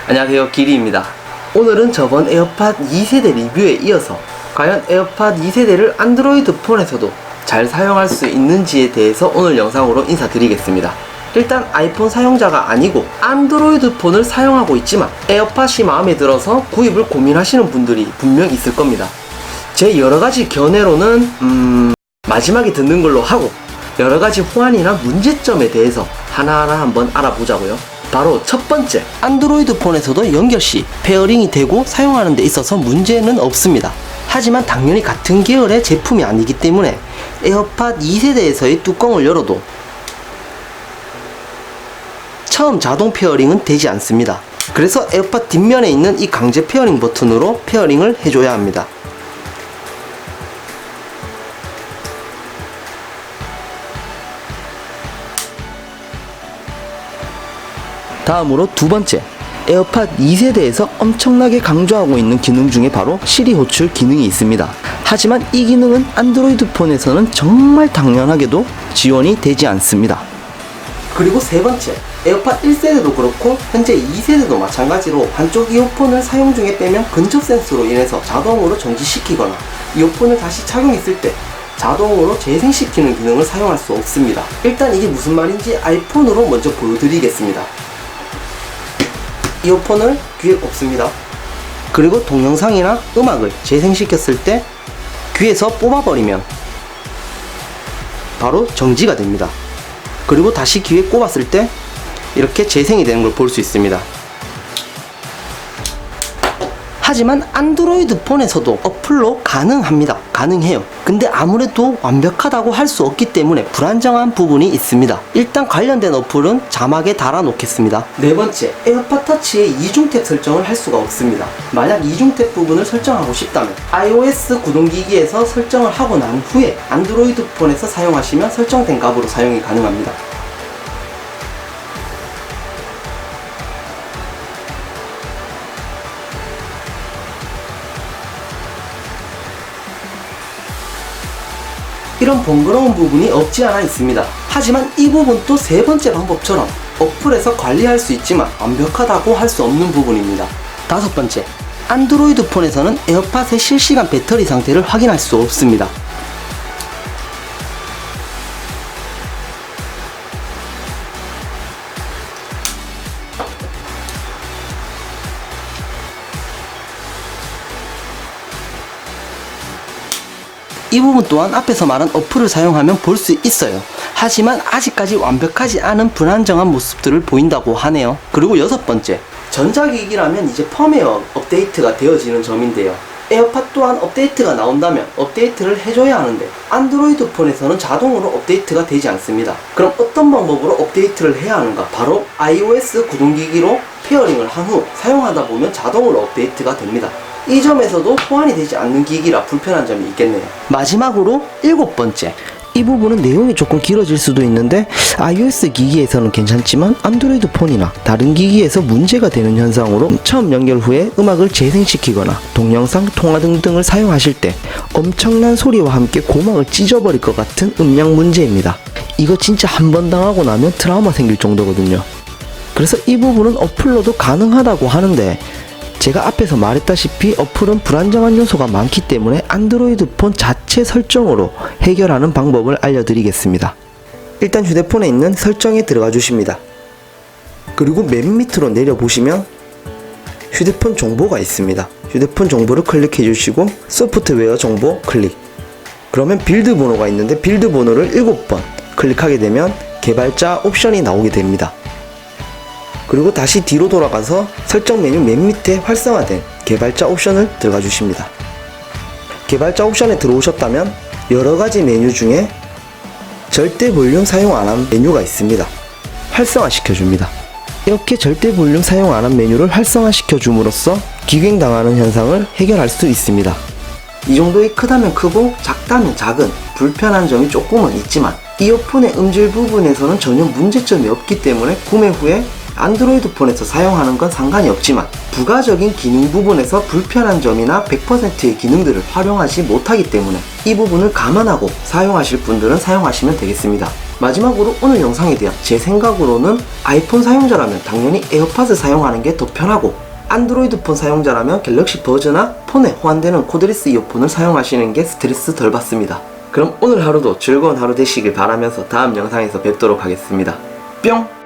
안녕하세요, 기리입니다. 오늘은 저번 에어팟 2세대 리뷰에 이어서 과연 에어팟 2세대를 안드로이드 폰에서도 잘 사용할 수 있는지에 대해서 오늘 영상으로 인사드리겠습니다. 일단 아이폰 사용자가 아니고 안드로이드 폰을 사용하고 있지만 에어팟이 마음에 들어서 구입을 고민하시는 분들이 분명 있을 겁니다. 제 여러가지 견해로는 마지막에 듣는 걸로 하고 여러가지 호환이나 문제점에 대해서 하나하나 한번 알아보자고요. 바로 첫 번째, 안드로이드 폰에서도 연결시 페어링이 되고 사용하는 데 있어서 문제는 없습니다. 하지만 당연히 같은 계열의 제품이 아니기 때문에 에어팟 2세대에서의 뚜껑을 열어도 처음 자동 페어링은 되지 않습니다. 그래서 에어팟 뒷면에 있는 이 강제 페어링 버튼으로 페어링을 해줘야 합니다. 다음으로 두 번째, 에어팟 2세대에서 엄청나게 강조하고 있는 기능 중에 바로 시리 호출 기능이 있습니다. 하지만 이 기능은 안드로이드 폰에서는 정말 당연하게도 지원이 되지 않습니다. 그리고 세 번째, 에어팟 1세대도 그렇고 현재 2세대도 마찬가지로 한쪽 이어폰을 사용 중에 빼면 근접 센서로 인해서 자동으로 정지시키거나 이어폰을 다시 착용했을 때 자동으로 재생시키는 기능을 사용할 수 없습니다. 일단 이게 무슨 말인지 아이폰으로 먼저 보여드리겠습니다. 이어폰을 귀에 꼽습니다. 그리고 동영상이나 음악을 재생시켰을 때 귀에서 뽑아버리면 바로 정지가 됩니다. 그리고 다시 귀에 꼽았을 때 이렇게 재생이 되는 걸 볼 수 있습니다. 하지만 안드로이드 폰에서도 어플로 가능해요. 근데 아무래도 완벽하다고 할 수 없기 때문에 불안정한 부분이 있습니다. 일단 관련된 어플은 자막에 달아 놓겠습니다. 네 번째, 에어팟 터치의 이중탭 설정을 할 수가 없습니다. 만약 이중탭 부분을 설정하고 싶다면 iOS 구동기기에서 설정을 하고 난 후에 안드로이드 폰에서 사용하시면 설정된 값으로 사용이 가능합니다. 이런 번거로운 부분이 없지 않아 있습니다. 하지만 이 부분도 세 번째 방법처럼 어플에서 관리할 수 있지만 완벽하다고 할 수 없는 부분입니다. 다섯 번째, 안드로이드 폰에서는 에어팟의 실시간 배터리 상태를 확인할 수 없습니다. 이 부분 또한 앞에서 말한 어플을 사용하면 볼 수 있어요. 하지만 아직까지 완벽하지 않은 불안정한 모습들을 보인다고 하네요. 그리고 여섯 번째, 전자기기라면 이제 펌웨어 업데이트가 되어지는 점인데요. 에어팟 또한 업데이트가 나온다면 업데이트를 해줘야 하는데 안드로이드 폰에서는 자동으로 업데이트가 되지 않습니다. 그럼 어떤 방법으로 업데이트를 해야 하는가? 바로 iOS 구동기기로 페어링을 한 후 사용하다 보면 자동으로 업데이트가 됩니다. 이 점에서도 호환이 되지 않는 기기라 불편한 점이 있겠네요. 마지막으로 일곱 번째, 이 부분은 내용이 조금 길어질 수도 있는데 iOS 기기에서는 괜찮지만 안드로이드 폰이나 다른 기기에서 문제가 되는 현상으로 처음 연결 후에 음악을 재생시키거나 동영상, 통화 등등을 사용하실 때 엄청난 소리와 함께 고막을 찢어버릴 것 같은 음량 문제입니다. 이거 진짜 한 번 당하고 나면 트라우마 생길 정도거든요. 그래서 이 부분은 어플로도 가능하다고 하는데 제가 앞에서 말했다시피 어플은 불안정한 요소가 많기 때문에 안드로이드 폰 자체 설정으로 해결하는 방법을 알려드리겠습니다. 일단 휴대폰에 있는 설정에 들어가 주십니다. 그리고 맨 밑으로 내려보시면 휴대폰 정보가 있습니다. 휴대폰 정보를 클릭해 주시고 소프트웨어 정보 클릭. 그러면 빌드 번호가 있는데 빌드 번호를 7번 클릭하게 되면 개발자 옵션이 나오게 됩니다. 그리고 다시 뒤로 돌아가서 설정 메뉴 맨 밑에 활성화된 개발자 옵션을 들어가 주십니다. 개발자 옵션에 들어오셨다면 여러가지 메뉴 중에 절대 볼륨 사용 안 한 메뉴가 있습니다. 활성화 시켜줍니다. 이렇게 절대 볼륨 사용 안 한 메뉴를 활성화 시켜줌으로써 기갱당하는 현상을 해결할 수 있습니다. 이 정도의 크다면 크고 작다면 작은 불편한 점이 조금은 있지만 이어폰의 음질 부분에서는 전혀 문제점이 없기 때문에 구매 후에 안드로이드 폰에서 사용하는 건 상관이 없지만 부가적인 기능 부분에서 불편한 점이나 100%의 기능들을 활용하지 못하기 때문에 이 부분을 감안하고 사용하실 분들은 사용하시면 되겠습니다. 마지막으로 오늘 영상에 대한 제 생각으로는 아이폰 사용자라면 당연히 에어팟을 사용하는 게 더 편하고, 안드로이드 폰 사용자라면 갤럭시 버즈나 폰에 호환되는 코드리스 이어폰을 사용하시는 게 스트레스 덜 받습니다. 그럼 오늘 하루도 즐거운 하루 되시길 바라면서 다음 영상에서 뵙도록 하겠습니다. 뿅!